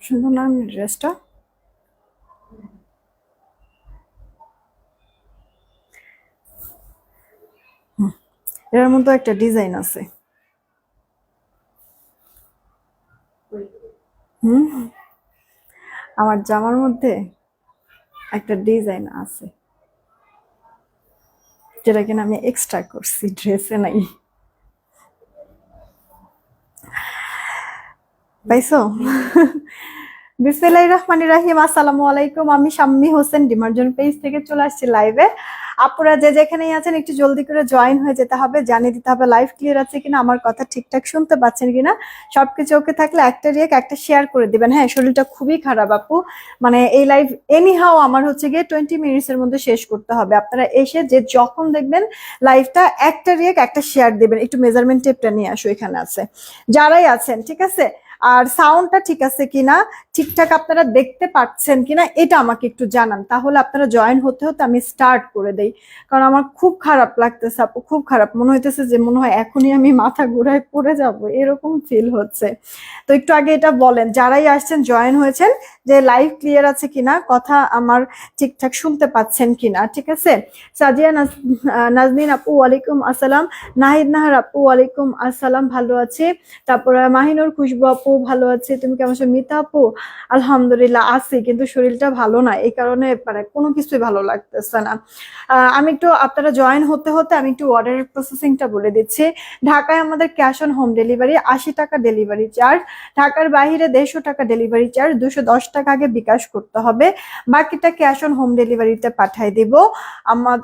সুন্দর না ড্রেসটা? এর মধ্যে একটা ডিজাইন আছে। হুম, আমার জামার মধ্যে একটা ডিজাইন আছে, যেটা কিনা আমি এক্সট্রা করছি, ড্রেসে নাই। পাইছো? বিসমিল্লাহির রহমানির রহিম। আসসালামু আলাইকুম। আমি শাম্মী হোসেন ডিমার্জন পেজ থেকে চলে আসছি লাইভে। আপুরা যে যেখানেই আছেন একটু জলদি করে জয়েন হয়ে যেতে হবে, জানিয়ে দিতে হবে লাইভ ক্লিয়ার আছে কিনা, আমার কথা ঠিকঠাক শুনতে পাচ্ছেন কিনা। সবকিছু ওকে থাকলে একটা রিয়েক্ট একটা শেয়ার করে দিবেন। হ্যাঁ, শরীরটা খুবই খারাপ আপু, মানে এই লাইভ এনিহাও আমার হচ্ছে গিয়ে 20 মিনিটসের মধ্যে শেষ করতে হবে। আপনারা এসে যে যখন দেখবেন লাইভটা, একটা রিয়েক্ট একটা শেয়ার দিবেন। একটু মেজারমেন্ট টেপটা নিয়ে আসো, এখানে আছে যারাই আছেন, ঠিক আছে? আর সাউন্ডটা ঠিক আছে কিনা, ঠিকঠাক আপনারা দেখতে পাচ্ছেন কিনা, এটা আমাকে একটু জানান, তাহলে আপনারা জয়েন হতে হতে আমি স্টার্ট করে দেই। কারণ আমার খুব খারাপ লাগতেছে আপু, খুব খারাপ মনে হইতেছে যে মনে হয় এখনই আমি মাথা ঘুরায় পড়ে যাব, এরকম ফিল হচ্ছে। তো একটু আগে এটা বলেন, যারাই আসছেন জয়েন হয়েছেন, যে লাইভ ক্লিয়ার আছে কিনা, কথা আমার ঠিকঠাক শুনতে পাচ্ছেন কিনা, ঠিক আছে? সাজিয়া নাজনীন আপু ওয়ালাইকুম আসসালাম। নাহিদ নাহার আপু ওয়ালাইকুম আসসালাম, ভালো আছি। তারপরে মাহিনুর খুশবু আপু ভালো আছে, তুমি কেমন আছো? মিতা আপু আলহামদুলিল্লাহ আছি, কিন্তু শরীরটা ভালো না, এই কারণে মানে কোনো কিছুই ভালো লাগতেছে না। আমি একটু, আপনারা জয়েন হতে হতে আমি একটু অর্ডারের প্রসেসিংটা বলে দিচ্ছি। ঢাকায় আমাদের ক্যাশ অন হোম ডেলিভারি, 80 টাকা ডেলিভারি চার্জ। ঢাকার বাইরে 150 টাকা ডেলিভারি চার্জ, 210 টাকা আগে বিকাশ করতে হবে, বাকিটা ক্যাশ অন হোম ডেলিভারিতে পাঠাই দিব।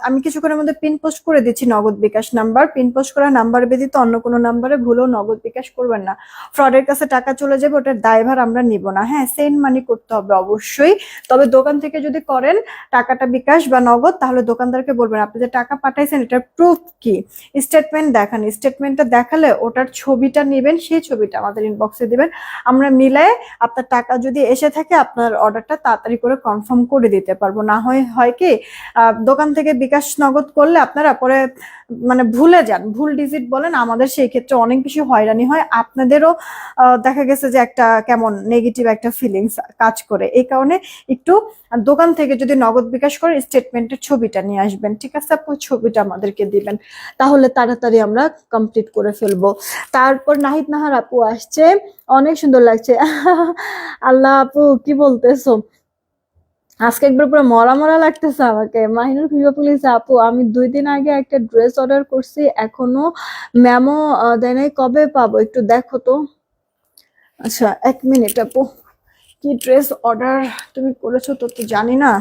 আমি কিছুক্ষণের মধ্যে পিন পোস্ট করে দিচ্ছি নগদ বিকাশ নাম্বার। পিন পোস্ট করা নাম্বার ব্যতীত অন্য কোনো নাম্বারে ভুলেও নগদ বিকাশ করবেন না, ফ্রডের কাছে টাকা চলে যাবে, ওটার দায়ভার আমরা নিব না। হ্যাঁ, সেন্ড মানি করতে হবে অবশ্যই। তবে দোকান থেকে যদি করেন টাকাটা বিকাশ বা নগদ, তাহলে দোকানদারকে বলবেন আপনি যে টাকা পাঠাইছেন এটার প্রুফ কি, স্টেটমেন্ট দেখান। স্টেটমেন্টটা দেখালে ওটার ছবিটা নেবেন, সেই ছবিটা আমাদের ইনবক্সে দিবেন, আমরা মিলায়ে আপনার টাকা যদি এসে থাকে আপনার অর্ডারটা তাড়াতাড়ি করে কনফার্ম করে দিতে পারবো। না হয় কি, দোকান থেকে বিকাশ নগদ করলে আপনারা পরে মানে ভুলে যান, ভুল ডিজিট বলেন, আমাদের সেই ক্ষেত্রে অনেক বেশি হয়রানি হয়, আপনাদেরও দেখা গেছে যে একটা কেমন নেগেটিভ একটা ফিলিংস কাজ করে। এই কারণে একটু দোকান থেকে যদি নগদ বিকাশ করে স্টেটমেন্টের ছবিটা নিয়ে আসবেন, ঠিক আছে আপু? ছবিটা আমাদেরকে দিবেন, তাহলে তাড়াতাড়ি আমরা কমপ্লিট করে ফেলবো। তারপর নাহিদ নাহার আপু আসছে, অনেক সুন্দর লাগছে। আল্লাহ আপু কি বলতেছো, আজকে একবার পুরো মরা মরা লাগতেছে আমাকে। মাহিনুর খুঁজে পুলিশ আপু, আমি 2 দিন আগে একটা ড্রেস অর্ডার করছি, এখনো ম্যামও দেয় নাই, কবে পাবো একটু দেখো তো। আচ্ছা 1 মিনিট আপু, কি ড্রেস অর্ডার তুমি করেছো তো তো জানি না।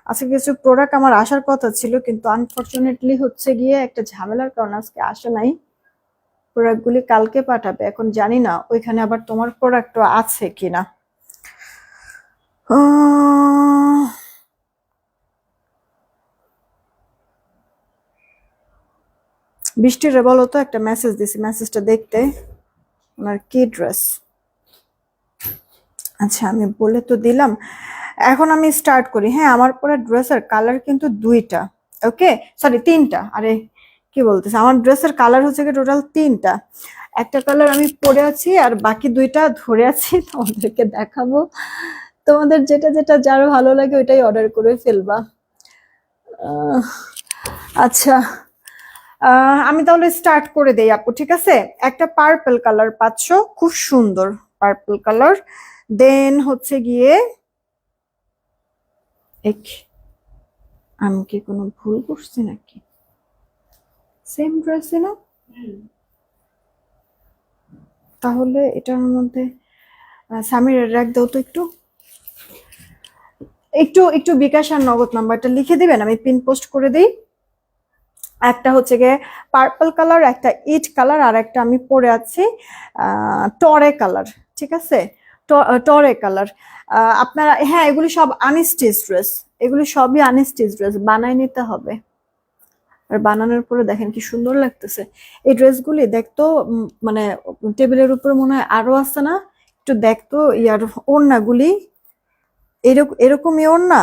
আজকে কিছু প্রোডাক্ট আমার আসার কথা ছিল, কিন্তু আনফরচুনেটলি হচ্ছে গিয়ে একটা ঝামেলার কারণে আজকে আসে নাই। প্রোডাক্টগুলি কালকে পাঠাবে, এখন জানি না ওইখানে আবার তোমার প্রোডাক্টও আছে কিনা। বৃষ্টির বলো তো, একটা মেসেজ দিছি, মেসেজটা দেখতে। ওনার কি ড্রেস? আচ্ছা আমি বলে তো দিলাম, এখন আমি স্টার্ট করি। হ্যাঁ, আমার পরে ড্রেসের কালার কিন্তু 2টা, ওকে সরি 3টা, আরে কি বলতেছে, আমার ড্রেসের কালার হচ্ছে কি টোটাল 3টা। একটা কালার আমি পরে আছি আর বাকি 2টা ধরে আছি, তোমাদেরকে দেখাবো। তোমাদের যেটা যেটা যার ভালো লাগে ওইটাই অর্ডার করে ফেলবা। আচ্ছা, আমি তাহলে স্টার্ট করে দেই আপু, ঠিক আছে? একটা পার্পল কালার পাচ্ছ, খুব সুন্দর পার্পল কালার। দেন হচ্ছে গিয়ে এক, আমি কি কোনো ভুল করছি নাকি? সেম ড্রেস না? তাহলে এটার মধ্যে সামির রাখ দাও তো একটু, একটু একটু বিকাশ আর নগদ নাম্বারটা লিখে দিবেন, আমি পিন পোস্ট করে দিই। একটা হচ্ছে গিয়ে পার্পল কালার, একটা ইট কালার, আর একটা আমি পরে আছি টরে কালার, ঠিক আছে? টরে কালার। আপনারা, হ্যাঁ এগুলি সব আনস্টিচ ড্রেস, এগুলি সবই আনস্টিচ ড্রেস, বানাই নিতে হবে। আর বানানোর পরে দেখেন কি সুন্দর লাগতেছে এই ড্রেসগুলি, দেখতো মানে টেবিলের উপরে মনে হয় আরো আছে না, একটু দেখতো ইয়ার ওড়নাগুলি, এরকম এরকমই ওড়না।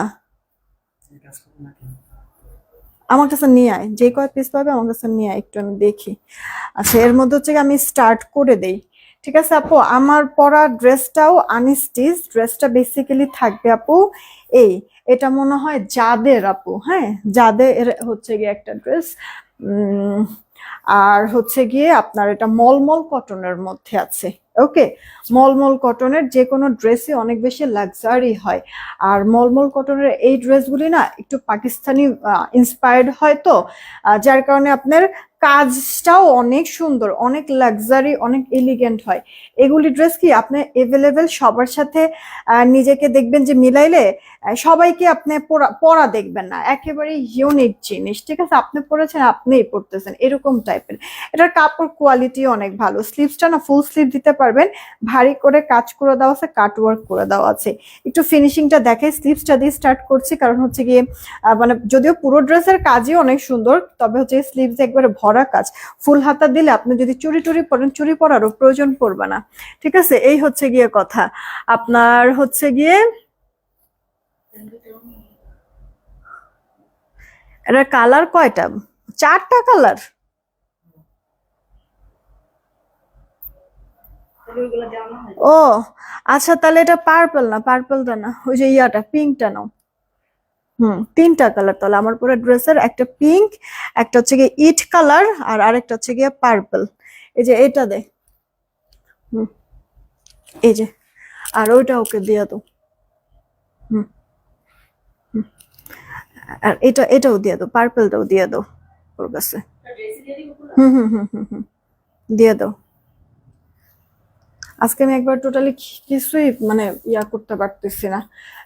আমার কাছে নিয়ে আয়, যে কয় পিস পাবে আমার কাছে নিয়ে আয়, একটু আমি দেখি। আচ্ছা এর মধ্যে হচ্ছে আমি স্টার্ট করে দেই। ঠিক আছে আপু, আমার পরা ড্রেসটাও আনস্টিচ, ড্রেসটা বেসিক্যালি থাকবে আপু এই, এটা মনে হয় যাদের আপু, হ্যাঁ যাদের হচ্ছে গিয়ে একটা ড্রেস। আর হচ্ছে গিয়ে আপনার এটা মলমল কটনের মধ্যে আছে। ওকে, মলমল কটনের যে কোনো ড্রেসই অনেক বেশি লাক্সারি হয়। আর মলমল কটনের এই ড্রেসগুলি না একটু পাকিস্তানি ইন্সপায়ার্ড হয় তো, যার কারণে আপনার কাজটাও অনেক সুন্দর, অনেক লাক্সারি, অনেক এলিগেন্ট হয়। এগুলি ড্রেস কি আপনি এভেলেবেল সবার সাথে নিজেকে দেখবেন যে মিলাইলে সবাইকে আপনি পরা দেখবেন না, একেবারে ইউনিক জিনিস। ঠিক আছে, আপনি পরেছেন আপনিই পরতেছেন এরকম টাইপের। এটার কাপড় কোয়ালিটি অনেক ভালো, স্লিভসটা না ফুল স্লিভ দিতে পারবেন, ভারী করে কাজ করে দেওয়া আছে, কাট ওয়ার্ক করে দেওয়া আছে। একটু ফিনিশিংটা দেখে স্লিভসটা দিয়ে স্টার্ট করছি, কারণ হচ্ছে গিয়ে মানে যদিও পুরো ড্রেসের কাজই অনেক সুন্দর, তবে হচ্ছে স্লিভস একবারে ভরা কাজ, ফুল হাতা দিলে আপনি যদি চুড়ি টুড়ি পরেন চুড়ি পরারও প্রয়োজন পড়বে না। ঠিক আছে, এই হচ্ছে গিয়ে কথা। আপনার হচ্ছে গিয়ে এটার কালার কয়টা? 4টা কালার। ও আচ্ছা, তাহলে এটা পার্পল না, পার্পলটা না, ওই যে ইয়াটা পিঙ্কটা নাও। 3টা কালার তাহলে আমার পুরো ড্রেসের, একটা পিঙ্ক, একটা হচ্ছে গিয়ে ইট কালার, আর আরেকটা হচ্ছে গিয়ে পার্পল। এই যে এটা দে। হুম, এই যে, আর ওইটা ওকে দিয়ে দাও। হুম, আর এটাও দিয়ে দাও, পার্পলটাও দিয়ে দাও ওর কাছে। হুম হুম হুম হুম হুম, দিয়ে দাও। আজকে আমি একবার টোটালি কিছুই মানে ইয়া করতে পারতেছি না।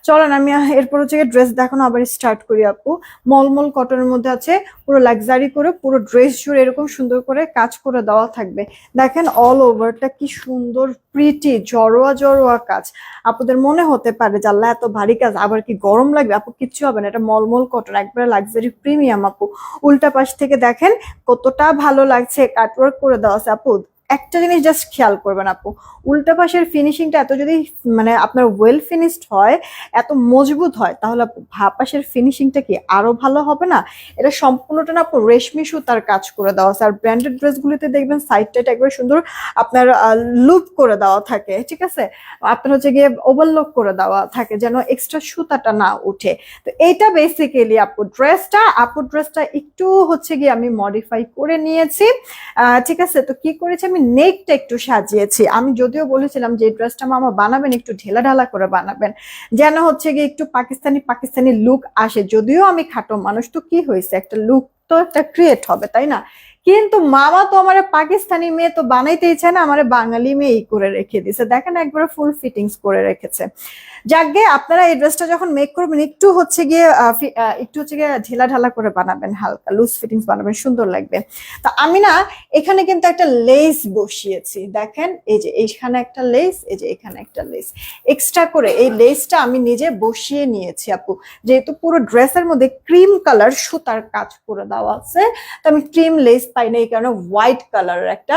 চলেন আমি এরপর হচ্ছে ড্রেস দেখানো আবার স্টার্ট করি আপু। মলমল কটনের মধ্যে আছে, পুরো লাক্সারি করে পুরো ড্রেস জুড়ে এরকম সুন্দর করে কাজ করে দেওয়া থাকবে। দেখেন অল ওভারটা কি সুন্দর প্রিটি জড়োয়া জড়োয়া কাজ। আপুদের মনে হতে পারে যে আল্লাহ এত ভারী কাজ, আবার কি গরম লাগবে? আপু কিচ্ছু হবে না, এটা মলমল কটন, একবারে লাক্সারি প্রিমিয়াম আপু। উল্টা পাশ থেকে দেখেন কতটা ভালো লাগছে, কাটওয়ার্ক করে দেওয়া আছে আপু। একটা জিনিস জাস্ট খেয়াল করবেন আপু, উল্টা পাশের ফিনিশিংটা এত যদি মানে আপনার ওয়েল ফিনিশড হয়, এত মজবুত হয়, তাহলে আপু ভা পাশের ফিনিশিংটা কি আরো ভালো হবে না? এটা সম্পূর্ণটা না আপু রেশমি সুতার কাজ করে দেওয়া আছে। আর ব্র্যান্ডেড ড্রেসগুলিতে দেখবেন সাইডটা একবার সুন্দর আপনার লুপ করে দেওয়া থাকে। ঠিক আছে, আপনার হচ্ছে গিয়ে ওভারলক করে দেওয়া থাকে যেন এক্সট্রা সুতাটা না উঠে। তো এইটা বেসিক্যালি আপু ড্রেসটা একটু হচ্ছে গিয়ে আমি মডিফাই করে নিয়েছি। ঠিক আছে, তো কি করেছি আমি নেকটা একটু সাজিয়েছি। আমি যদিও বলেছিলাম যে এই ড্রেসটা মামা বানাবেন একটু ঢেলা ঢালা করে বানাবেন, যেন হচ্ছে গিয়ে একটু পাকিস্তানি পাকিস্তানি লুক আসে। যদিও আমি খাটো মানুষ, তো কি হয়েছে, একটা লুক তো একটা ক্রিয়েট হবে তাই না? কিন্তু মামা তো আমার পাকিস্তানি মেয়ে তো বানাইতেই চায় না, আমার বাঙালি মেয়েই করে রেখে দিছে। দেখেন একবারে ফুল ফিটিংস করে রেখেছে। যাকগে, আপনারা এই ড্রেসটা যখন মেক করবেন একটু হচ্ছে গিয়ে ঢিলা ঢালা করে বানাবেন, হালকা লুজ ফিটিংস বানাবেন, সুন্দর লাগবে। তা আমি না এখানে কিন্তু একটা লেস বসিয়েছি, দেখেন এই যে এইখানে একটা লেস, এই যে এখানে একটা লেস এক্সট্রা করে, এই লেসটা আমি নিজে বসিয়ে নিয়েছি আপু। যেহেতু পুরো ড্রেসের মধ্যে ক্রিম কালার সুতার কাজ করে দেওয়া আছে, তো আমি ক্রিম লেস পাই না, এই কারণে হোয়াইট কালারের একটা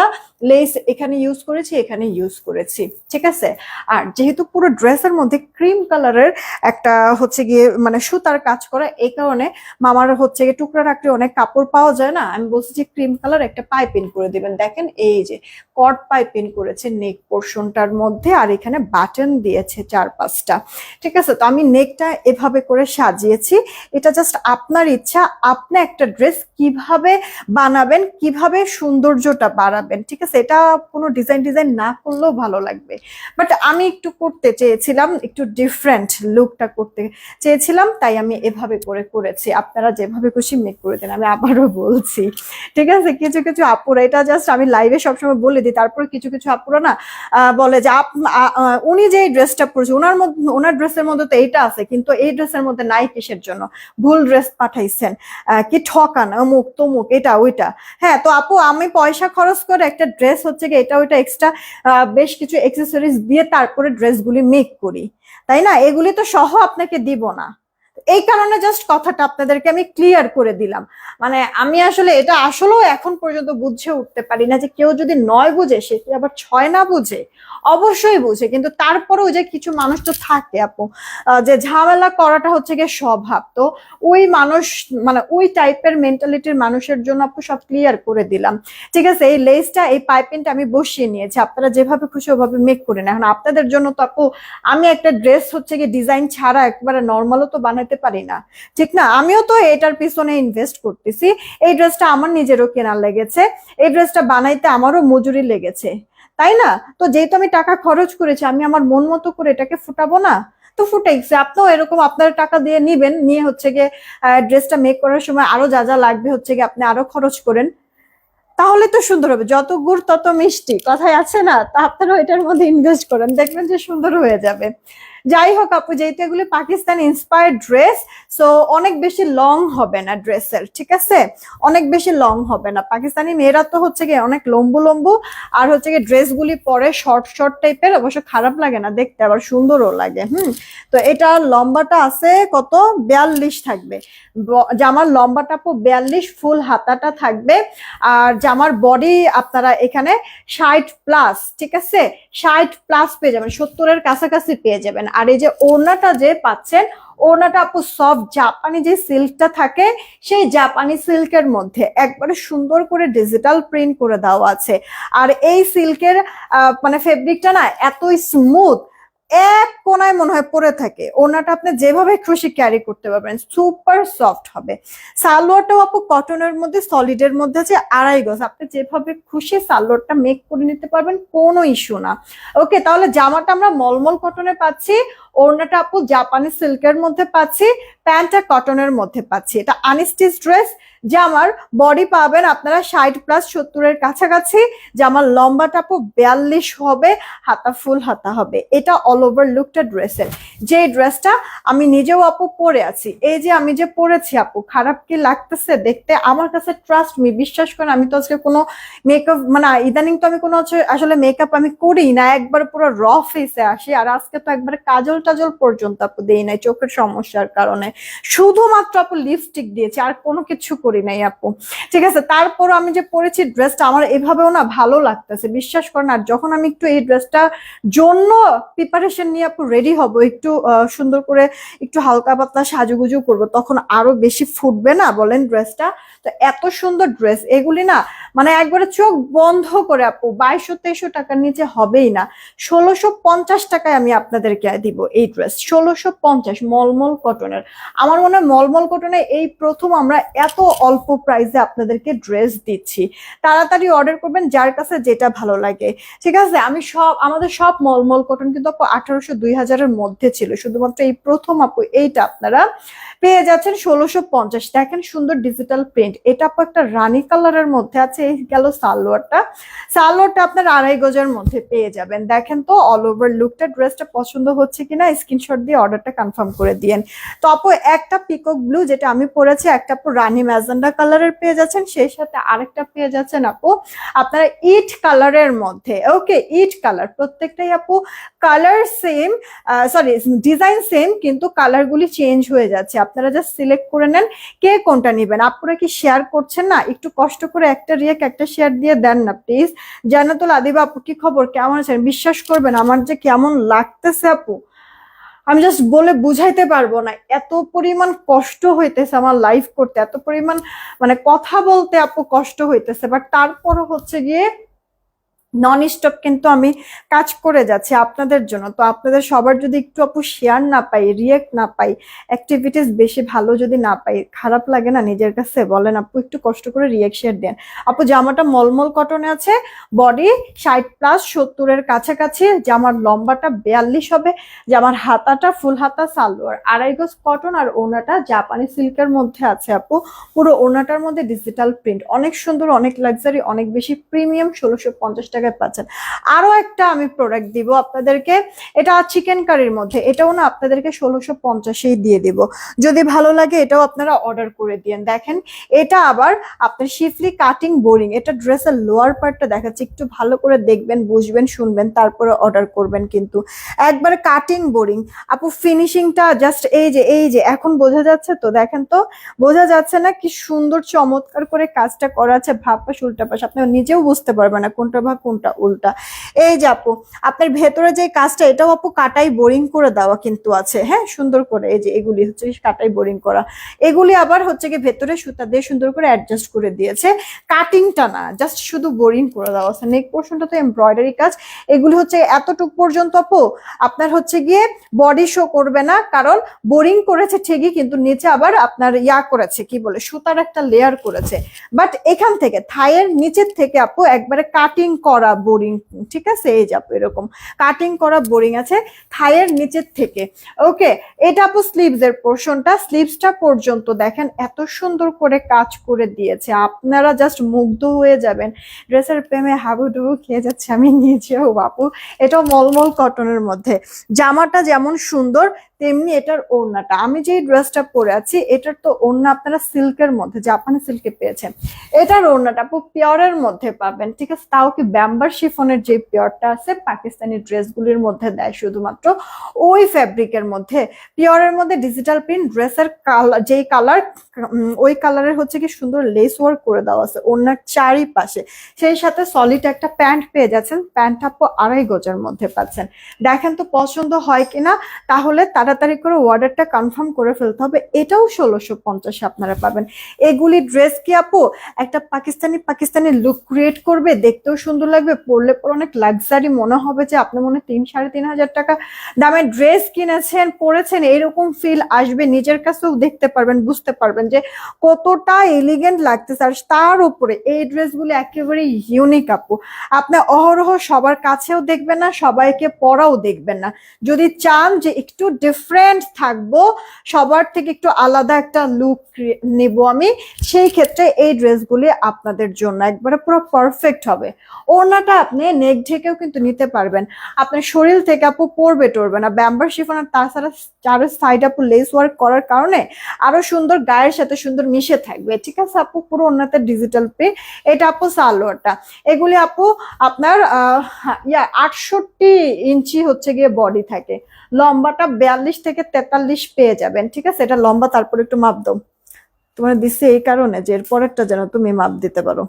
লেস এখানে ইউজ করেছি, এখানে ইউজ করেছি। ঠিক আছে, আর যেহেতু পুরো ড্রেসের মধ্যে ক্রিম কালারের একটা হচ্ছে গিয়ে মানে সুতার কাজ করা, এই কারণে মামার হচ্ছে গিয়ে টুকরা রাখলে অনেক কাপড় পাওয়া যায় না, আমি বলছি যে ক্রিম কালার একটা পাইপিং করে দিবেন। দেখেন এই যে কট পাইপিং করেছে নেক পোর্শনটার মধ্যে, আর এখানে বাটন দিয়েছে 4-5টা। ঠিক আছে, তো আমি নেকটা এভাবে করে সাজিয়েছি। এটা জাস্ট আপনার ইচ্ছা, আপনি একটা ড্রেস কিভাবে বানাবেন, কিভাবে সৌন্দর্যটা বাড়াবেন। ঠিক আছে, এটা কোনো ডিজাইন না করলেও ভালো লাগবে, বাট আমি একটু করতে চেয়েছিলাম, একটু ডিফারেন্ট লুকটা করতে চেয়েছিলাম, তাই আমি এভাবে করে করেছি। আপনারা যেভাবে খুশি মেক করে দেন, আমি আবারও বলছি। ঠিক আছে, কিছু কিছু আপুরা, এটা জাস্ট আমি লাইভে সবসময় বলে দিই, তারপর কিছু কিছু আপুরা না বলে যে উনি যে ড্রেসটা পরেছে ওনার ড্রেসের মধ্যে তো এইটা আছে, কিন্তু এই ড্রেসের মধ্যে নাই, কিসের জন্য ভুল ড্রেস পাঠাইছেন, কি ঠকান, অমুক তমুক, এটা ওইটা। হ্যাঁ, তো আপু আমি পয়সা খরচ করে একটা ড্রেস হচ্ছে কি এটা ওইটা এক্সট্রা বেশ কিছু অ্যাক্সেসরিজ দিয়ে তারপরে ড্রেসগুলি মেক করি, তাই না? এগুলি তো সহ আপনাকে দিব না। এই কারণে জাস্ট কথাটা আপনাদেরকে আমি ক্লিয়ার করে দিলাম। মানে আমি আসলে এটা আসলেও এখন পর্যন্ত বুঝে উঠতে পারি না যে কেউ যদি 9 বুঝে সে কি আবার 6 না বুঝে। অবশ্যই বুঝে, কিন্তু তারপরেও যে কিছু মানুষ তো থাকে আপু, যে ঝামেলা করাটা হচ্ছে গিয়ে স্বভাব। তো ওই মানুষ মানে ওই টাইপের মেন্টালিটির মানুষের জন্য আপু সব ক্লিয়ার করে দিলাম। ঠিক আছে, এই লেসটা এই পাইপিংটা আমি বসিয়ে নিয়েছি, আপনারা যেভাবে খুশি ওভাবে মেক করে নেন। এখন আপনাদের জন্য তো আপু আমি একটা ড্রেস হচ্ছে গিয়ে ডিজাইন ছাড়া একবারে নর্মালও তো বানাতে পারি না, ঠিক না? আমিও তো এটার পিছনে ইনভেস্ট করতেছি। এই ড্রেসটা আমার নিজেরও কেনা লেগেছে, এই ড্রেসটা বানাইতে আমারও মজুরি লেগেছে, তাই না? তো যেহেতু আমি টাকা খরচ করেছি, আমি আমার মন মতো করে এটাকে ফুটাবো না? তো ফুটাইছে, আপনিও এরকম আপনার টাকা দিয়ে নিবেন, নিয়ে হচ্ছে গিয়ে ড্রেসটা মেক করার সময় আরো যা যা লাগবে হচ্ছে গিয়ে আপনি আরো খরচ করেন, তাহলে তো সুন্দর হবে। যত গুড় তত মিষ্টি কথায় আছে না? তা আপনারাও এটার মধ্যে ইনভেস্ট করেন, দেখবেন যে সুন্দর হয়ে যাবে। যাই হোক আপু, যেহেতু এগুলি পাকিস্তান ইন্সপায়ার্ড ড্রেস, সো অনেক বেশি লং হবে না ড্রেসের, ঠিক আছে? অনেক বেশি লং হবে না। পাকিস্তানি মেয়েরা তো হচ্ছে গিয়ে অনেক লম্বু লম্বু, আর হচ্ছে গিয়ে ড্রেসগুলি পরে শর্ট শর্ট টাইপের, অবশ্য খারাপ লাগে না দেখতে, আবার সুন্দরও লাগে। তো এটা লম্বাটা আছে কত, 42 থাকবে। জামার লম্বাটা আপু 42, ফুল হাতাটা থাকবে। আর জামার বডি আপনারা এখানে 60+, ঠিক আছে? 60+ পেয়ে যাবেন, 70-এর কাছাকাছি পেয়ে যাবেন। আর এই যে ওড়নাটা যে পাচ্ছেন, ওড়নাটা আপু সফট জাপানি যে সিল্কটা থাকে, সেই জাপানি সিল্কের মধ্যে একবারে সুন্দর করে ডিজিটাল প্রিন্ট করে দেওয়া আছে। আর এই সিল্কের মানে ফেব্রিকটা না এতই স্মুথ, এক কোনায় মনে হয় পরে থাকে। ওড়নাটা আপনি যেভাবে খুশি ক্যারি করতে পারবেন, সুপার সফট হবে। সালোয়ারটাও আপু কটনের মধ্যে, সলিডের মধ্যে আছে, 2.5 গজ। আপনি যেভাবে খুশি সালোয়ারটা মেক করে নিতে পারবেন, কোনো ইস্যু না। ওকে, তাহলে জামাটা আমরা মলমল কটনে পাচ্ছি, ওড়নাটা আপু জাপানি সিল্কের মধ্যে পাচ্ছি, প্যান্টটা কটনের মধ্যে পাচ্ছি। এটা আনস্টিচ ড্রেস। জামার বডি পাবেন আপনারা 60+, 70-এর কাছাকাছি। জামার লম্বাটা আপু 42 হবে, হাতা ফুল হাতা হবে। এটা অল ওভার লুকটা ড্রেসের। যে ড্রেসটা আমি নিজেও আপু পরে আছি, এই যে আমি যে পরেছি আপু, খারাপ কি লাগতেছে দেখতে? আমার কাছে ট্রাস্ট মি, বিশ্বাস করেন, আমি তো আজকে কোনো মেকআপ মানে ইদানিং তো আমি কোনো আসলে মেকআপ আমি করি না, একবার পুরো র ফেসে আসি। আর আজকে তো একবারে কাজল টাজল পর্যন্ত আপু দেই নাই চোখের সমস্যার কারণে, শুধুমাত্র আপু লিপস্টিক দিয়েছি, আর কোনো কিছু করি নাই আপু, ঠিক আছে? তারপর আমি যে পরেছি ড্রেসটা, আমার এভাবেও না ভালো লাগতেছে, বিশ্বাস করেন। আর যখন আমি একটু এই ড্রেসটা জন্য প্রিপারেশন নিয়ে আপু রেডি হব, একটু সুন্দর করে একটু হালকা পাতলা সাজুগুজু করব, তখন আরো বেশি ফুটবে না বলেন ড্রেসটা? তো এত সুন্দর ড্রেস এগুলি না, মানে একবারে চোখ বন্ধ করে আপু 2200-2300 টাকার নিচে হবেই না। 1650 টাকায় আমি আপনাদেরকে দিব এই ড্রেস, 1650 মলমল কটনের। আমার মনে হয় মলমল কটনে এই প্রথম আমরা এত অল্প প্রাইসে আপনাদেরকে ড্রেস দিচ্ছি। তাড়াতাড়ি অর্ডার করবেন যার কাছে যেটা ভালো লাগে, ঠিক আছে? আমাদের সব মলমল কটন কিন্তু আপু 1800-2000-এর মধ্যে ছিল, শুধুমাত্র এই প্রথম আপু এইটা আপনারা পেয়ে যাচ্ছেন 1650। দেখেন সুন্দর ডিজিটাল প্রিন্ট, এটা আপু একটা রানী কালারের মধ্যে আছে। এই গেল সালোয়ারটা, সালোয়ারটা আপনার 2.5 গজের মধ্যে পেয়ে যাবেন। দেখেন তো অল ওভার লুকটা, ড্রেসটা পছন্দ হচ্ছে কিনা স্ক্রিনশট দিয়ে অর্ডারটা কনফার্ম করে দিয়েন। তো আপু একটা পিকক ব্লু যেটা আমি পরেছি, একটা আপু রানী ম্যাজেন্ডা কালারের পেয়ে যাচ্ছেন, সেই সাথে আরেকটা পেয়ে যাচ্ছেন আপু আপনারা ইট কালারের মধ্যে। ওকে, ইট কালার, প্রত্যেকটাই আপু colour same, sorry design same, কিন্তু কালারগুলি চেঞ্জ হয়ে যাচ্ছে। আপনারা জাস্ট সিলেক্ট করে নেন কে কোনটা নেবেন। আপনারা কি শেয়ার করছেন না? একটু কষ্ট করে একটা রিয়েক্ট একটা শেয়ার দিয়ে দেন না প্লিজ। জান্নাতুল আদিবা আপু কি খবর, কেমন আছেন? বিশ্বাস করবেন আমার যে কেমন লাগতেছে আপু, আমি জাস্ট বলে বুঝাইতে পারবো না। এত পরিমাণ কষ্ট হইতেছে আমার লাইভ করতে, এত পরিমাণ মানে কথা বলতে আপু কষ্ট হইতেছে, বাট তারপরও হচ্ছে গিয়ে নন স্টপ কিন্তু আমি কাজ করে যাচ্ছি আপনাদের জন্য। তো আপনাদের সবার যদি একটু আপু শেয়ার না পাই, রিয়েক্ট না পাই, অ্যাক্টিভিটিস বেশি ভালো যদি না পাই, খারাপ লাগে না নিজের কাছে? বলেন আপু, একটু কষ্ট করে রিয়েক্ট শেয়ার দেন। আপু জামাটা মলমল কটনে আছে, বডি 60+, 70-এর কাছাকাছি, জামার লম্বাটা 42 হবে, জামার হাতাটা ফুল হাতা, সালোয়ার 2.5 গজ কটন, আর ওড়নাটা জাপানি সিল্কের মধ্যে আছে আপু। পুরো ওড়নাটার মধ্যে ডিজিটাল প্রিন্ট, অনেক সুন্দর, অনেক লাক্সারি, অনেক বেশি প্রিমিয়াম। 1650 টাকা টাকায় পাচ্ছেন। আরো একটা আমি প্রোডাক্ট দিব আপনাদেরকে, এটা চিকেন কারির মধ্যে, এটাও না আপনাদেরকে 1650-এই দিয়ে দিব। যদি ভালো লাগে এটাও আপনারা অর্ডার করে দিয়েন। দেখেন এটা আবার আপনার শিফলি কাটিং বোরিং, এটা ড্রেসের লোয়ার পার্টটা দেখাচ্ছে, একটু ভালো করে দেখবেন, বুঝবেন, শুনবেন, তারপরে অর্ডার করবেন। কিন্তু একবারে কাটিং বোরিং আপু, ফিনিশিংটা জাস্ট এই যে এখন বোঝা যাচ্ছে তো, দেখেন তো বোঝা যাচ্ছে না কি সুন্দর চমৎকার করে কাজটা করা আছে, ভাব পাশ উল্টা পাশ আপনি নিজেও বুঝতে পারবেন না কোনটা ভাব কোনটা উল্টা। এই যে আপু আপনার ভেতরে যে কাজটা, এটাও আপু কাটাই বোরিং করে দেওয়া কিন্তু আছে, হ্যাঁ সুন্দর করে, এই যে এগুলি হচ্ছে কাটাই বোরিং করা, এগুলি আবার হচ্ছে কি ভেতরে সুতা দিয়ে সুন্দর করে অ্যাডজাস্ট করে দিয়েছে, কাটিংটা না, জাস্ট শুধু বোরিং করে দেওয়া আছে। নেক পোর্শনটা তো এমব্রয়ডারি কাজ, এগুলি হচ্ছে এতটুক পর্যন্ত আপু আপনার হচ্ছে গিয়ে বডি শো করবে না, কারণ বোরিং করেছে ঠিকই, কিন্তু নিচে আবার আপনার করেছে কি বলে সুতার একটা লেয়ার করেছে, বাট এখান থেকে থাইয়ের নিচের থেকে আপু একবারে কাটিং করা বোরিং, ঠিক আছে, এই যে আপু এরকম কাটিং করা বোরিং আছে থাইয়ের নিচের থেকে। ওকে, এটা আপু স্লিভস এর পোর্শনটা, স্লিভসটা পর্যন্ত দেখেন এত সুন্দর করে কাজ করে দিয়েছে, আপনারা জাস্ট মুগ্ধ হয়ে যাবেন, ড্রেসের প্রেমে হাবুডুবু খেয়ে যাচ্ছে আমি নিজেও বাপু। এটাও মলমল কটনের মধ্যে, জামাটা যেমন সুন্দর তেমনি এটার ওড়নাটা, আমি যে ড্রেসটা পরে আছি এটার তো ওড়না আপনারা সিল্কের মধ্যে, জাপানি সিল্কে পেয়েছেন, এটার ওড়নাটা আপু পিওরের মধ্যে পাবেন, ঠিক আছে, তাও কি ব্যাম্বার শিফনের যে পিওরটা আছে পাকিস্তানি ড্রেসগুলির মধ্যে দেয় শুধুমাত্র ওই ফ্যাব্রিকের মধ্যে, পিওরের মধ্যে ডিজিটাল প্রিন্ট, ড্রেসের কালার যেই কালার ওই কালারের হচ্ছে কি সুন্দর লেস ওয়ার্ক করে দেওয়া আছে ওড়নার চারিপাশে, সেই সাথে সলিড একটা প্যান্ট পেয়ে যাচ্ছেন, প্যান্ট আপু 2.5 গজের মধ্যে পাচ্ছেন। দেখেন তো পছন্দ হয় কিনা, তাহলে তাড়াতাড়ি করে অর্ডারটা কনফার্ম করে ফেলতে হবে। এটাও 1650 আপনারা পাবেন। এগুলি ড্রেস কি আপু একটা পাকিস্তানি লুক ক্রিয়েট করবে, দেখতেও সুন্দর লাগবে, পরলে পর অনেক লাক্সারি মনে হবে, যে আপনি মনে 3-3.5 টাকা দামের ড্রেস কিনেছেন পরেছেন, এরকম ফিল আসবে, নিজের কাছেও দেখতে পারবেন, বুঝতে পারবেন যে কতটা এলিগেন্ট লাগতেছে। আর তার উপরে এই ড্রেসগুলো একেবারে ইউনিক আপু, আপনি অহরহ সবার কাছেও দেখবেন না, সবাইকে পরাও দেখবেন না। যদি চান যে একটু ডিফারেন্ট থাকবো, সবার থেকে একটু আলাদা একটা লুক নিব আমি, সেই ক্ষেত্রে এই ড্রেসগুলি আপনাদের জন্য একবারে পুরো পারফেক্ট হবে। ওড়নাটা আপনি নেক ঢেকেও কিন্তু নিতে পারবেন, আপনার শরীর থেকে আপু পরবে টরবে না, ব্যাম্বার শিফন আর তাছাড়া চারো সাইড আপু লেস ওয়ার্ক করার কারণে আরো সুন্দর গায়ের সাথে সুন্দর মিশে থাকবে, ঠিক আছে আপু। পুরো ওড়নাতে ডিজিটাল প্রিন্ট, এটা আপু সালোয়ারটা, এগুলি আপু আপনার 68 ইঞ্চি হচ্ছে গিয়ে বডি থাকে, লম্বাটা 42 থেকে 43 পেয়ে যাবেন, ঠিক আছে, এটা লম্বা। তারপর একটু মাপ দাও, তোমার দিচ্ছে এই কারণে যে এর পরেরটা যেন তুমি মাপ দিতে পারো।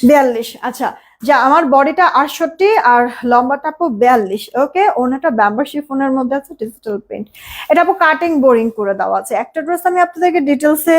42, আচ্ছা, যা আমার বডিটা 68 আর লম্বাটা আপু 42। ওকে, ওনাটা ব্যাম্বার শিফনের মধ্যে আছে, ডিজিটাল প্রিন্ট, এটা আপু কাটিং বোরিং করে দেওয়া আছে। একটা ড্রেস আমি আপনাদেরকে ডিটেলসে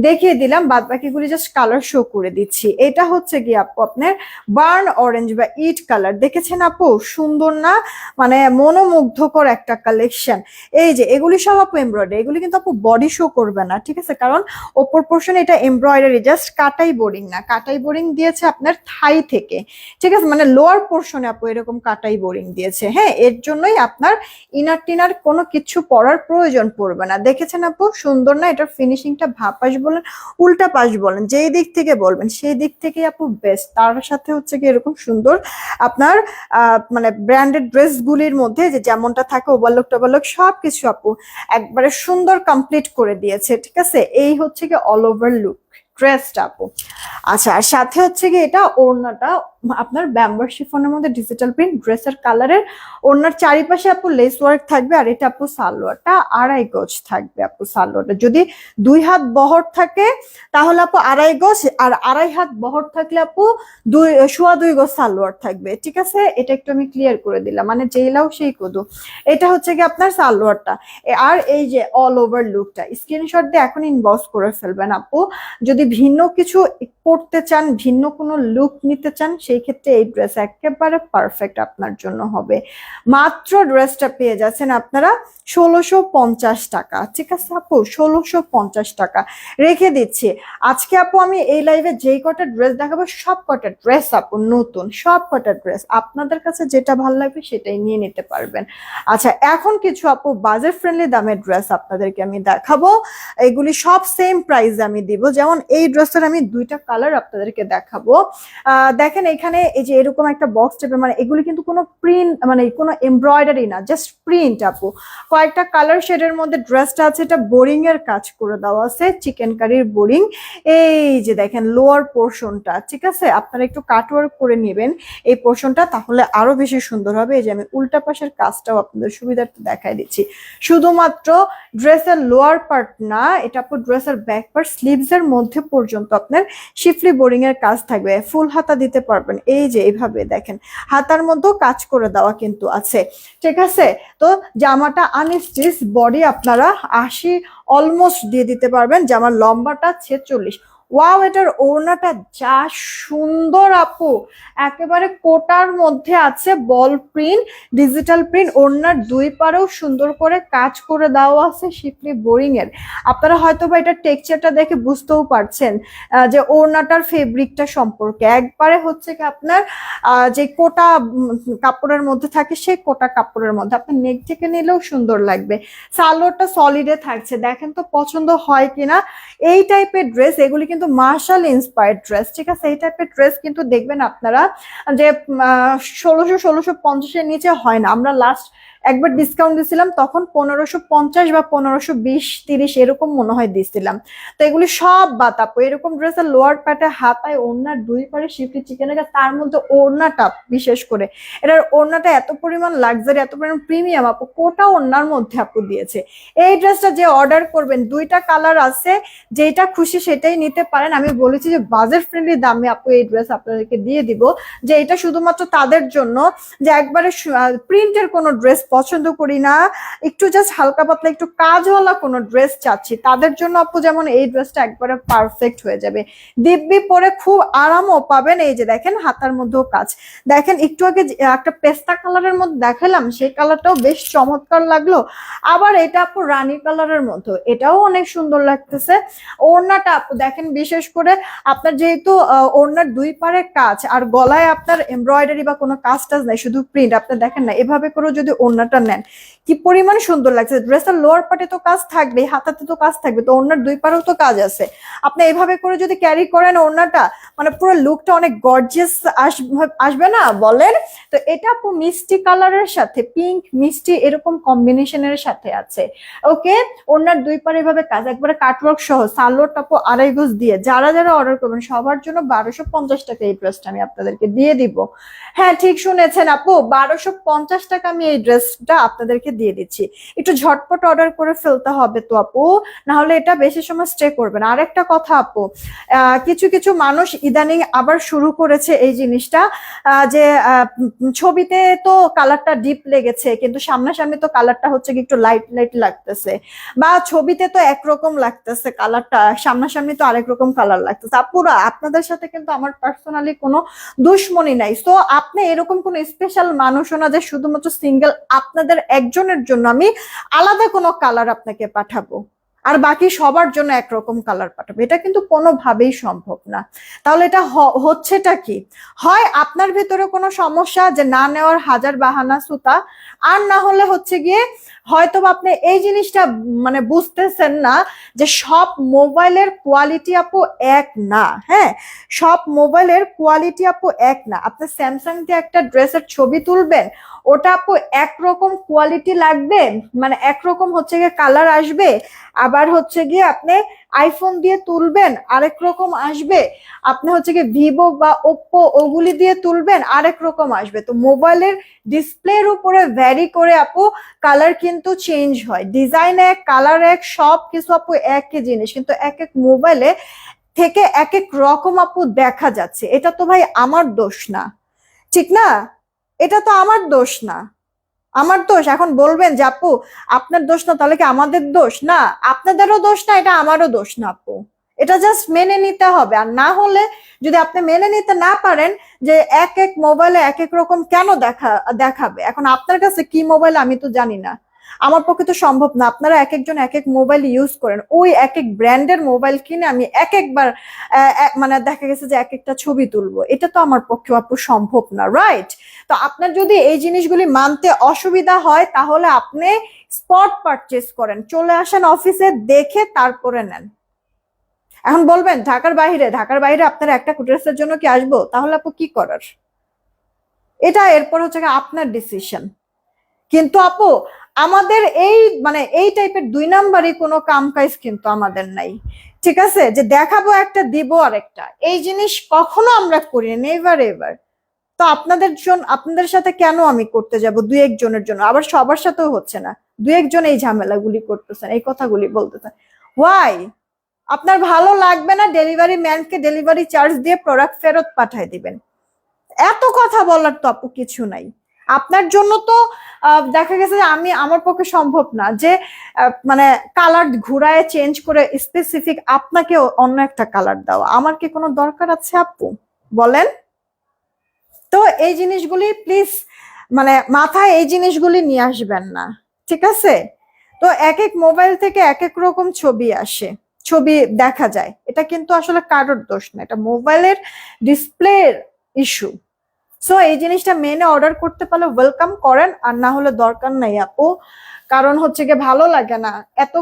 দেখিয়ে দিলাম, বাদ বাকিগুলি জাস্ট কালার শো করে দিচ্ছি। এটা হচ্ছে কি আপু আপনার বার্ন অরেঞ্জ বা ইট কালার, দেখেছেন আপু সুন্দর না, মানে মনোমুগ্ধকর একটা কালেকশন। এই যে এগুলি সব আপু এমব্রয়ডারি, এগুলি কিন্তু আপু বডি শো করবে না, ঠিক আছে, কারণ ওপর পোর্শন এটা এমব্রয়ডারি, জাস্ট কাটাই বোরিং না, কাটাই বোরিং দিয়েছে আপনার থাই থেকে, ঠিক আছে, মানে লোয়ার পোর্শনে আপু এরকম কাটাই বোরিং দিয়েছে, হ্যাঁ, এর জন্যই আপনার ইনার টিনার কোনো কিছু পরার প্রয়োজন পড়বে না। দেখেছেন আপু সুন্দর না, এটার ফিনিশিংটা ভাপাস বলেন উল্টা পাশ বলেন যেই দিক থেকে বলবেন সেই দিক থেকে আপু বেস্ট। তার সাথে হচ্ছে কি এরকম সুন্দর আপনার মানে ব্র্যান্ডেড ড্রেস গুলির মধ্যে যে যেমনটা থাকে ওভারলক টোভারলক সবকিছু আপু একবারে সুন্দর কমপ্লিট করে দিয়েছে, ঠিক আছে। এই হচ্ছে কি অল ওভার লুক ড্রেসটা আপু। আচ্ছা, আর সাথে হচ্ছে কি এটা ওড়নাটা আপনার ব্যাম্বার শিফনের মধ্যে ডিজিটাল প্রিন্ট, ড্রেসের কালারের, ওড়নার চারিপাশে আপু লেস ওয়ার্ক থাকবে, আর এটা আপু সালোয়ারটা 2.5 গজ থাকবে আপু। সালোয়ারটা যদি 2 হাত বহর থাকে তাহলে আপু 2.5 গজ, আর 2.5 হাত বহর থাকলে আপু 2.25 গজ সালোয়ার থাকবে, ঠিক আছে। এটা একটু আমি ক্লিয়ার করে দিলাম, মানে যেই লাও সেই কদু। এটা হচ্ছে কি আপনার সালোয়ারটা, আর এই যে অল ওভার লুকটা স্ক্রিনশট দিয়ে এখন ইনবক্স করে ফেলবেন আপু। যদি ভিন্ন কিছু পড়তে চান, ভিন্ন কোনো লুক নিতে চান, সেই ক্ষেত্রে এই ড্রেস একেবারে পারফেক্ট আপনার জন্য হবে। মাত্র ড্রেসটা পেয়ে যাচ্ছেন আপনারা 1650 টাকা। ঠিক আছে আপু, 1650 টাকা রেখে দিচ্ছি। আজকে আপু আমি এই লাইভে যেই কটা ড্রেস দেখাবো সব কটা ড্রেস আপু নতুন, সব কটা ড্রেস আপনাদের কাছে যেটা ভালো লাগবে সেটাই নিয়ে নিতে পারবেন। আচ্ছা, এখন কিছু আপু বাজেট ফ্রেন্ডলি দামের ড্রেস আপনাদেরকে আমি দেখাবো। এগুলি সব সেম প্রাইসে আমি দিব। যেমন এই ড্রেসের আমি দুইটা কালার আপনাদেরকে দেখাবো। দেখেন এখানে এই যে এরকম একটা বক্স টাইপের, মানে এগুলি কিন্তু কোনো প্রিন্ট মানে কোনো এমব্রয়ডারি না, জাস্ট প্রিন্ট আপু। কয়েকটা কালার শেডের মধ্যে ড্রেসটা আছে, এটা বোরিং এর কাজ করে দেওয়া আছে, চিকেন কারির বোরিং। এই যে দেখেন লোয়ার পোর্শনটা, ঠিক আছে, আপনারা একটু কাটওয়ার্ক করে নেবেন এই পোর্শনটা, তাহলে আরো বেশি সুন্দর হবে। এই যে আমি উল্টা পাশের কাজটাও আপনাদের সুবিধার্থে দেখাই দিচ্ছি। শুধুমাত্র ড্রেসের লোয়ার পার্ট না, এটা আপু ড্রেসের ব্যাক পার্ট স্লিভস এর মধ্যে পর্যন্ত আপনার শিফলি বোরিং এর কাজ থাকবে। ফুল হাতা দিতে পারবেন, এই যে এইভাবে দেখেন হাতার মধ্যেও কাজ করে দেওয়া কিন্তু আছে। ঠিক আছে, তো জামাটা আনস্টিচ, বডি আপনারা 80 অলমোস্ট দিয়ে দিতে পারবেন। জামার লম্বাটা 46। ওয়াও, এটার ওড়নাটা যা সুন্দর আপু, একেবারে কোটার মধ্যে আছে বল প্রিন্ট, ডিজিটাল প্রিন্ট। ওড়নার দুই পারেও সুন্দর করে কাজ করে দেওয়া আছে শিফলি বোরিং এর। আপনারা হয়তো বা এটা টেক্সচারটা দেখে বুঝতেও পারছেন যে ওড়নাটার ফেব্রিকটা সম্পর্কে। একবারে হচ্ছে কি আপনার যে কোটা কাপড়ের মধ্যে থাকে সেই কোটা কাপড়ের মধ্যে, আপনি নেক থেকে নিলেও সুন্দর লাগবে। সালোয়ারটা সলিডে থাকছে, দেখেন তো পছন্দ হয় কিনা। এই টাইপের ড্রেস, এগুলি কিন্তু মার্শাল ইন্সপায়ার্ড ড্রেস। ঠিক আছে, এই টাইপের ড্রেস কিন্তু দেখবেন আপনারা যে 1650-এর নিচে হয় না। আমরা লাস্ট একবার ডিসকাউন্ট দিছিলাম, তখন 1550 বা 1520-30 এরকম মনে হয় দিছিলাম। তো এগুলি সব বাতাপো। এরকম ড্রেসের লোয়ার প্যাটে হাতায় ওড়নার দুই পারে শিফলি চিকেনের কাজ, তার মধ্যে ওড়নাটা বিশেষ করে এটার ওড়নাটা এত পরিমাণ লাক্সারি, এত পরিমাণ প্রিমিয়াম আপু, কোটা ওড়নার মধ্যে আপু দিয়েছে। এই ড্রেসটা যে অর্ডার করবেন, দুইটা কালার আছে, যেটা খুশি সেটাই নিতে পারেন। আমি বলেছি যে বাজেট ফ্রেন্ডলি দামে আপু এই ড্রেস আপনাদেরকে দিয়ে দিব, যে এটা শুধুমাত্র তাদের জন্য যে একবারে প্রিন্টের কোনো ড্রেস পছন্দ করি না, একটু জাস্ট হালকা পাতলা একটু কাজওয়ালা কোনো ড্রেস চাচ্ছি, তাদের জন্য আপু যেমন এই ড্রেসটা একবারে পারফেক্ট হয়ে যাবে। দিব্যি পরে খুব আরামও পাবেন। এই যে দেখেন হাতার মধ্যেও কাজ, দেখেন একটু আগে একটা পেস্তা কালারের মধ্যে দেখালাম, সেই কালারটাও বেশ চমৎকার লাগলো। আবার এটা আপু রানী কালারের মধ্যে, এটাও অনেক সুন্দর লাগতেছে। ওড়নাটা আপু দেখেন, বিশেষ করে আপনার যেহেতু ওড়নার দুই পারে কাজ আর গলায় আপনার এমব্রয়ডারি বা কোনো কাজ টাজ নাই, শুধু প্রিন্ট, আপনি দেখেন না এভাবে করেও যদি ওড়নাটা নেন কি পরিমাণ সুন্দর লাগছে। ড্রেসের লোয়ার পার্টে তো কাজ থাকবে, হাতাতে তো কাজ থাকবে, তো ওড়নার দুই পারেও তো কাজ আছে। আপনি এইভাবে করে যদি ক্যারি করেন ওড়নাটা, মানে পুরো লুকটা অনেক গর্জিয়াস আসবে না বলেন। তো এটা আপু মিষ্টি কালারের সাথে পিঙ্ক মিষ্টি এরকম কম্বিনেশনের সাথে আছে। ওকে, ওড়নার দুই পারে এভাবে কাজ, একবারে কাটওয়ার্ক সহ, সালোয়ার টাপো 2.5 গজ দিয়ে। যারা যারা অর্ডার করবেন সবার জন্য 1250 টাকা এই ড্রেসটা আমি আপনাদেরকে দিয়ে দিব। হ্যাঁ ঠিক শুনেছেন আপু, 1250 টাকা আমি এই ড্রেসটা আপনাদেরকে দিয়ে দিচ্ছি। একটু ঝটপট অর্ডার করে ফেলতে হবে তো আপু, না হলে এটা বেশি সময় স্টে করবে না। আরেকটা কথা আপু, কিছু কিছু মানুষ ইদানিং আবার শুরু করেছে এই জিনিসটা, যে ছবিতে তো কালারটা ডিপ লেগেছে কিন্তু সামনাসামনি তো কালারটা হচ্ছে কি একটু লাইট লাইট লাগতেছে, বা ছবিতে তো একরকম লাগতেছে কালারটা, সামনাসামনি তো আরেক রকম কালার লাগতেছে। আপুরা আপনাদের সাথে কিন্তু আমার পার্সোনালি কোনো দুশ্মনী নাই। তো আপনি এরকম কোন স্পেশাল মানুষও না যে শুধুমাত্র সিঙ্গেল আপনাদের একজনের জন্য আমি আলাদা কোনো কালার আপনাকে পাঠাবো আর বাকি সবার জন্য একরকম কালার পাঠাবো, এটা কিন্তু কোনোভাবেই সম্ভব না। তাহলে এটা হচ্ছেটা কি, হয় আপনার ভেতরে কোনো সমস্যা যে না নেওয়ার হাজার বাহানা সুতা, আর না হলে হচ্ছে গিয়ে হয়তো আপনি এই জিনিসটা মানে বুঝতেছেন না যে সব মোবাইলের কোয়ালিটি আপু এক না। হ্যাঁ, সব মোবাইলের কোয়ালিটি আপু এক না। আপনি স্যামসাং দিয়ে একটা ড্রেসের ছবি তুলবেন, ওটা আপু একরকম কোয়ালিটি লাগবে, মানে একরকম হচ্ছে গিয়ে কালার আসবে। আবার হচ্ছে গিয়ে আপনি আইফোন দিয়ে তুলবেন আরেক রকম আসবে, আপনি হচ্ছে গিয়ে ভিভো বা ওপ্পো ওগুলি দিয়ে তুলবেন আরেক রকম আসবে। তো মোবাইলের ডিসপ্লের উপরে ভ্যারি করে আপু কালার কিন্তু চেঞ্জ হয়, ডিজাইন এক কালার এক, সব কিছু আপু একই জিনিস কিন্তু এক এক মোবাইলে থেকে এক এক রকম আপু দেখা যাচ্ছে। এটা তো ভাই আমার দোষ না, ঠিক না? এটা তো আমার দোষ না, আমার দোষ। এখন বলবেন যে আপু আপনার দোষ না, তাহলে কি আমাদের দোষ না? আপনাদেরও দোষ না, এটা আমারও দোষ না আপু, এটা জাস্ট মেনে নিতে হবে। আর না হলে যদি আপনি মেনে নিতে না পারেন যে এক এক মোবাইলে এক এক রকম কেন দেখাবে, এখন আপনার কাছে কি মোবাইল আমি তো জানি না, আমার পক্ষে তো সম্ভব না। আপনারা এক একজন এক এক মোবাইল ইউজ করেন, ওই এক এক ব্র্যান্ডের মোবাইল কিনে আমি এক একবার মানে দেখা গেছে যে এক একটা ছবি তুলবো, এটা তো আমার পক্ষে আপু সম্ভব না, রাইট? তো আপনার যদি এই জিনিসগুলি মানতে অসুবিধা হয় তাহলে আপনি স্পট পারচেজ করেন, চলে আসেন অফিসে, দেখে তারপরে নেন। এখন বলবেন ঢাকার বাইরে আপনার একটা ড্রেসের জন্য কি আসবো, তাহলে আপু কি করার? এটা এরপর হচ্ছে আপনার ডিসিশন। কিন্তু আপু আমাদের এই মানে এই টাইপের 2 নাম্বারই কোনো কাম কাজ কিন্তু আমাদের নাই, ঠিক আছে? যে দেখাবো একটা দিব আরেকটা, এই জিনিস কখনো আমরা করি না, নেভার এভার। তো আপনাদের সাথে কেন আমি করতে যাব 2-1 জনের জন্য? আবার সবার সাথেও হচ্ছে না, 2-1 জন এই ঝামেলাগুলি করতেছেন, এই কথাগুলি বলতেছেন, ওয়াই? আপনার ভালো লাগবে না, ডেলিভারি ম্যানকে ডেলিভারি চার্জ দিয়ে প্রোডাক্ট ফেরত পাঠিয়ে দিবেন। এত কথা বলার তো আপু কিছু নাই। আপনার জন্য তো দেখা গেছে যে আমার পক্ষে সম্ভব না যে মানে কালার ঘুরায় চেঞ্জ করে স্পেসিফিক আপনাকে অন্য একটা কালার দেওয়া। আমার কি কোনো দরকার আছে আপু, বলেন? তো এই জিনিসগুলি প্লিজ মানে মাথায় এই জিনিসগুলি নিয়ে আসবেন না, ঠিক আছে? তো এক এক মোবাইল থেকে এক এক রকম ছবি আসে, ছবি দেখা যায়, এটা কিন্তু আসলে কারোর দোষ না, এটা মোবাইলের ডিসপ্লের ইস্যু। সো এই জিনিসটা মেনে অর্ডার করতে পারলে ওয়েলকাম করেন, আর না হলে দরকার নাই আপু। কারণ হচ্ছে গিয়ে ভালো লাগে না, এত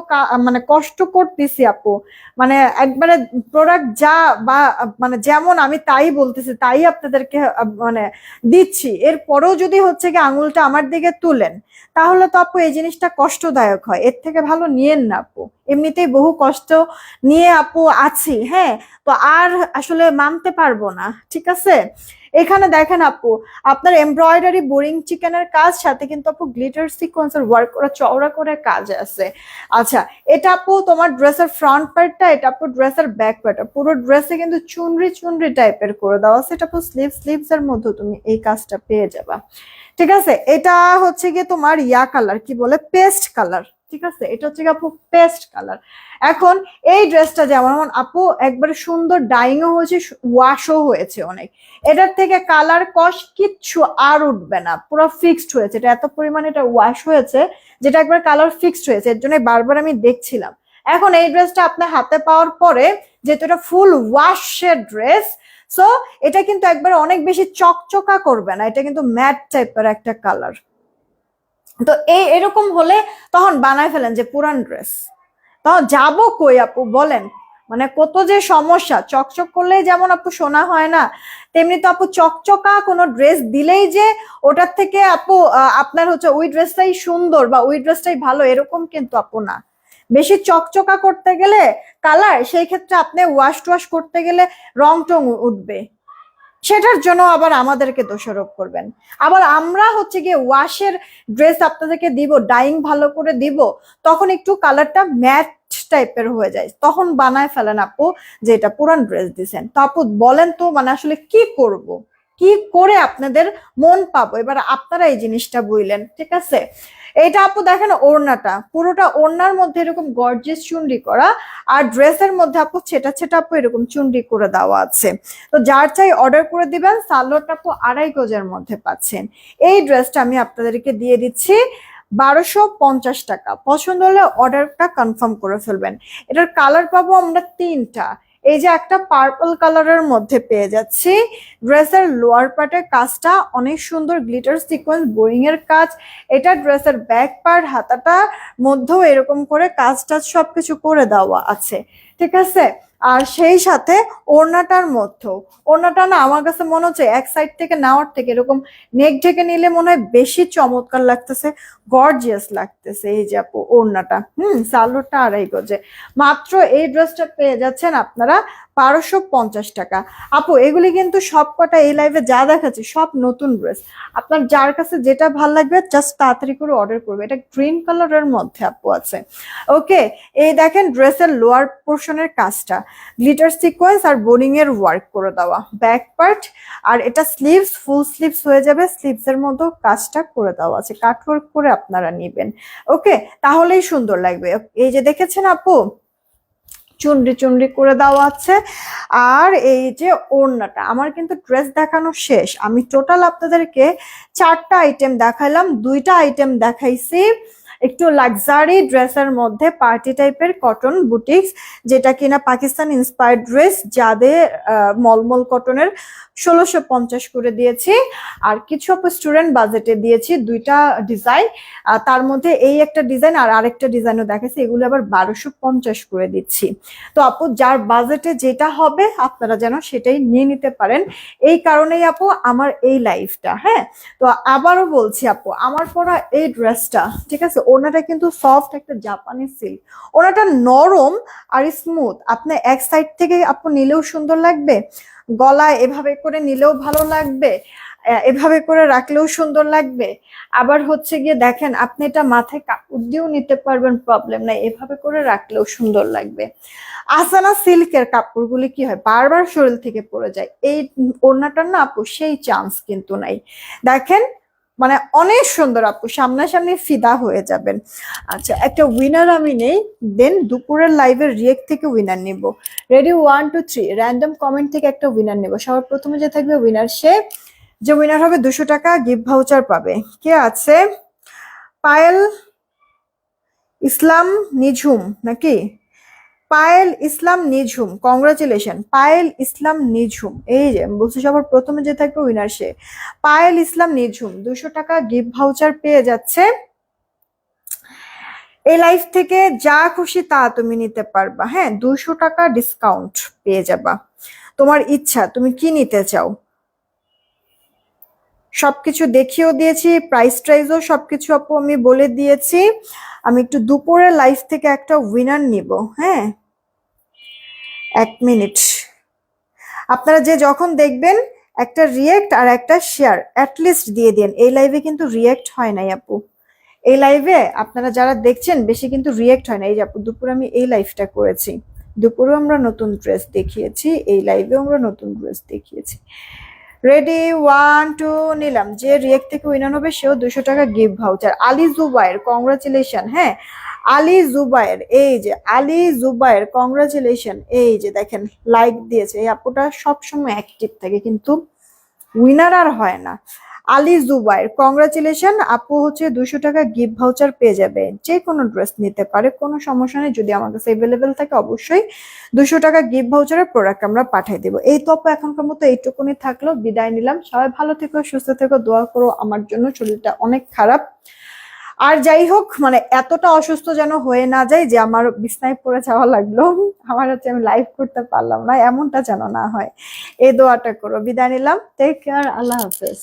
মানে কষ্ট করতেছি আপু, মানে একবারে প্রোডাক্ট যা বা মানে যেমন আমি তাই বলতেছি, তাই আপনাদেরকে মানে দিচ্ছি, এরপরেও যদি হচ্ছে গিয়ে আঙুলটা আমার দিকে তুলেন তাহলে তো আপু এই জিনিসটা কষ্টদায়ক হয়। এর থেকে ভালো নিয়েন না আপু, এমনিতেই বহু কষ্ট নিয়ে আপু আছি, হ্যাঁ? তো আর আসলে মানতে পারবো না, ঠিক আছে? এখানে দেখেন আপু, আপনার এমব্রয়ডারি বোরিং চিকেনের কাজ, সাথে কিন্তু আপু গ্লিটার সিকোয়েন্সের ওয়ার্ক করা চওড়া করে কাজ আছে। আচ্ছা, এটা আপু তোমার ড্রেসের ফ্রন্ট পার্টটা, এটা আপু ড্রেসের ব্যাক পার্টটা, পুরো ড্রেসে কিন্তু চুনরি চুনরি টাইপের করে দেওয়া আছে। এটা আপু স্লিভস এর মধ্যে তুমি এই কাজটা পেয়ে যাবা, ঠিক আছে? এটা হচ্ছে গিয়ে তোমার ইয়া কালার, কি বলে, পেস্ট কালার, ঠিক আছে? এটা হচ্ছে গিয়ে আপু পেস্ট কালার। এখন এই ড্রেসটা যেমন আপু একবারে সুন্দর ডাইংও হয়েছে, ওয়াশও হয়েছে অনেক, এটার থেকে কালার কস কিচ্ছু আর উঠবে না, পুরো ফিক্সড হয়েছে। এটা এত পরিমাণে এটা ওয়াশ হয়েছে যেটা একবার কালার ফিক্সড হয়েছে, এর জন্য বারবার আমি দেখছিলাম। এখন এই ড্রেসটা আপনার হাতে পাওয়ার পরে, যেহেতু এটা ফুল ওয়াশের ড্রেস, সো এটা কিন্তু একবার অনেক বেশি চকচকা করবে না, এটা কিন্তু ম্যাট টাইপের একটা কালার। তো এরকম হলে তখন বানায় ফেলেন যে পুরান ড্রেস, তখন যাবো কই আপু বলেন? মানে কত যে সমস্যা, চকচক করলেই যেমন আপু শোনা হয় না, তেমনি তো আপু চকচকা কোনো ড্রেস দিলেই যে ওটার থেকে আপু আপনার হচ্ছে ওই ড্রেসটাই সুন্দর বা ওই ড্রেসটাই ভালো, এরকম কিন্তু আপু না। বেশি চকচকা করতে গেলে কালার, সেই ক্ষেত্রে আপনি ওয়াশ টোয়াশ করতে গেলে রং টং উঠবে, সেটার জন্য আবার আমাদেরকে দোষারোপ করবেন। আবার আমরা হচ্ছে গিয়ে ওয়াশের ড্রেস আপনাদেরকে দিব, ডাইং ভালো করে দিব, তখন একটু কালারটা ম্যাট টাইপের হয়ে যায়, তখন বানায় ফেলেন আপু যে এটা পুরান ড্রেস দিছেন। তো আপু বলেন তো মানে আসলে কি করব, কি করে আপনাদের মন পাবো? এবার আপনারা এই জিনিসটা বুঝলেন, ঠিক আছে? এইটা আপু দেখেন ওড়নাটা, পুরোটা ওড়নার মধ্যে এরকম গর্জিয়াস চুনরি করা, আর ড্রেসের মধ্যে আপু ছেটা ছেটা আপু এরকম চুনরি করে দেওয়া আছে। তো যার চাই অর্ডার করে দিবেন। সালোয়ারটা আপু 2.5 গজের মধ্যে পাচ্ছেন। এই ড্রেসটা আমি আপনাদেরকে দিয়ে দিচ্ছি 1250 টাকা। পছন্দ হলে অর্ডারটা কনফার্ম করে ফেলবেন। এটার কালার পাবো আমরা 3টা। এই যে একটা পার্পল কালারের মধ্যে পেয়ে যাচ্ছি। ড্রেসের লোয়ার পার্টের কাজটা অনেক সুন্দর, গ্লিটার সিকোয়েন্স বোরিং এর কাজ। এটা ড্রেসের ব্যাক পার্ট, হাতাটা মধ্যেও এরকম করে কাজটা সবকিছু করে দেওয়া আছে, ঠিক আছে? আর সেই সাথে ওড়নাটার মধ্যেও, ওড়নাটা না আমার কাছে মনে হচ্ছে এক সাইড থেকে নেওয়ার থেকে এরকম নেক ঢেকে নিলে মনে হয় বেশি চমৎকার লাগতেছে, গর্জিয়াস লাগতেছে। এই যে আপু ওড়নাটা, সালোয়ারটা 2.5 গজে। মাত্র এই ড্রেসটা পেয়ে যাচ্ছেন আপনারা 1250 টাকা। আপু এগুলি কিন্তু সব কটা এই লাইভে যা দেখাচ্ছি সব নতুন ড্রেস, আপনার যার কাছে যেটা ভাল লাগবে জাস্ট তাড়াতাড়ি করে অর্ডার করবে। এটা গ্রিন কালারের মধ্যে আপু আছে, ওকে? এই দেখেন ড্রেসের লোয়ার পোর্শনের কাজটা গ্লিটার সিকোয়েন্স আর বোরিং এর ওয়ার্ক করে দেওয়া, ব্যাক পার্ট, আর এটা স্লিভস, ফুল স্লিভস হয়ে যাবে, স্লিভস এর মধ্যে কাজটা করে দেওয়া আছে, কাটওয়ার্ক করে আপনারা নেবেন, ওকে? তাহলেই সুন্দর লাগবে। এই যে দেখেছেন আপু চুনরি চুনরি করে দেওয়া আছে। আর এই যে ওড়নাটা, আমার কিন্তু ড্রেস দেখানো শেষ। আমি টোটাল আপনাদেরকে 4টা আইটেম দেখালাম, 2টা আইটেম দেখাইছি একটু লাক্সারি ড্রেসের মধ্যে, পার্টি টাইপের কটন বুটিক্স, যেটা কিনা পাকিস্তান ইন্সপায়ার্ড ড্রেস, যাদের মলমল কটনের 1650 করে দিয়েছি। আর কিছু আপু স্টুডেন্ট বাজেটে দিয়েছি 2টা ডিজাইন, তার মধ্যে এই একটা ডিজাইন আর আরেকটা ডিজাইনও দেখাচ্ছি, এগুলো আবার 1250 করে দিচ্ছি। তো আপু যার বাজেটে যেটা হবে আপনারা যেন সেটাই নিয়ে নিতে পারেন, এই কারণেই আপু আমার এই লাইফটা। হ্যাঁ, তো আবারও বলছি আপু, আমার পরা এই ড্রেসটা, ঠিক আছে, ওনাটা কিন্তু সফট একটা জাপানি সিল্ক, ওনাটা নরম আর স্মুথ। আপনি এক সাইড থেকে আপু নিলেও সুন্দর লাগবে, গলায় এভাবে করে নিলেও ভালো লাগবে, এভাবে করে রাখলেও সুন্দর লাগবে। আবার হচ্ছে গিয়ে দেখেন, আপনি এটা মাথায় কাপড় দিয়েও নিতে পারবেন, প্রবলেম নাই, এভাবে করে রাখলেও সুন্দর লাগবে। আসানা সিল্কের কাপড়গুলি কি হয়, বারবার শরীর থেকে পড়ে যায়, এই ওড়নাটার না আপু সেই চান্স কিন্তু নাই। দেখেন মানে অনেক সুন্দর আপু, সামনাসামনি ফিদা হয়ে যাবেন। আচ্ছা, একটা উইনার আমি নেই, দেন দুপুরের লাইভের রিয়েক্ট থেকে উইনার নিব। রেডি, 1 2 3, র্যান্ডম কমেন্ট থেকে একটা উইনার নেব। সবার প্রথমে যে থাকবে উইনার, সে যে উইনার হবে 200 টাকা গিফট ভাউচার পাবে। কে আছে? পায়েল ইসলাম নিঝুম নাকি? পায়েল ইসলাম নিঝুম, কংগ্রাচুলেশন পায়েল ইসলাম নিঝুম। এই যে বলছি, সবার প্রথমে যে থাকবে উইনার সে পায়েল ইসলাম নিঝুম 200 টাকা গিফট ভাউচার পেয়ে যাচ্ছে। এই লাইফ থেকে যা খুশি তা তুমি নিতে পারবা। হ্যাঁ, 200 টাকা ডিসকাউন্ট পেয়ে যাবা, তোমার ইচ্ছা তুমি কি নিতে চাও। সবকিছু দেখিয়েও দিয়েছি, প্রাইস ট্রাইজও সবকিছু আপু আমি বলে দিয়েছি। আমি একটু দুপুরের লাইফ থেকে একটা উইনার নিব। হ্যাঁ, 1 মিনিট। আপনারা যে যখন দেখবেন একটা রিয়েক্ট আর একটা শেয়ার অ্যাটলিস্ট দিয়ে দিন। এই লাইভে কিন্তু রিয়েক্ট হয় নাই আপু, এই লাইভে আপনারা যারা দেখছেন বেশি কিন্তু রিয়েক্ট হয় না। এই যে আপু দুপুরে আমি এই লাইভটা করেছি, দুপুরেও আমরা নতুন ড্রেস দেখিয়েছি, এই লাইভেও আমরা নতুন ড্রেস দেখিয়েছি। রেডি, 1 2 নিলাম। যে রিয়েক্ট থেকে উইনার হবে সেও 200 টাকা gift voucher. Ali Zubair, congratulation. হ্যাঁ, আলী জুবাইর, এই যে আলী জুবাইর, কংগ্রাচুলেশন। এই যে দেখেন লাইক দিয়েছে, এই আপুটা সবসময় অ্যাক্টিভ থাকে কিন্তু উইনার আর হয় না। আলী জুবাইর, কংগ্রাচুলেশন। আপু হচ্ছে 200 টাকা গিফট ভাউচার পেয়ে যাবে, যে কোনো ড্রেস নিতে পারে, কোনো সমস্যা নেই। যদি আমার কাছে অ্যাভেলেবেল থাকে অবশ্যই 200 টাকা গিফট ভাউচারের প্রোডাক্ট আমরা পাঠিয়ে দেবো। এই তো আপু এখনকার মতো এইটুকুনি থাকলো, বিদায় নিলাম। সবাই ভালো থেকো, সুস্থ থেকো, দোয়া করো আমার জন্য, শরীরটা অনেক খারাপ। আর যাই হোক, মানে এতটা অসুস্থ যেন হয়ে না যায় যে আমার বিছনায় পড়ে যাওয়া লাগলো, আমার হচ্ছে আমি লাইভ করতে পারলাম না, এমনটা যেন না হয়। এই দোয়াটা করো। বিদায় নিলাম, টেক কেয়ার, আল্লাহ হাফেজ।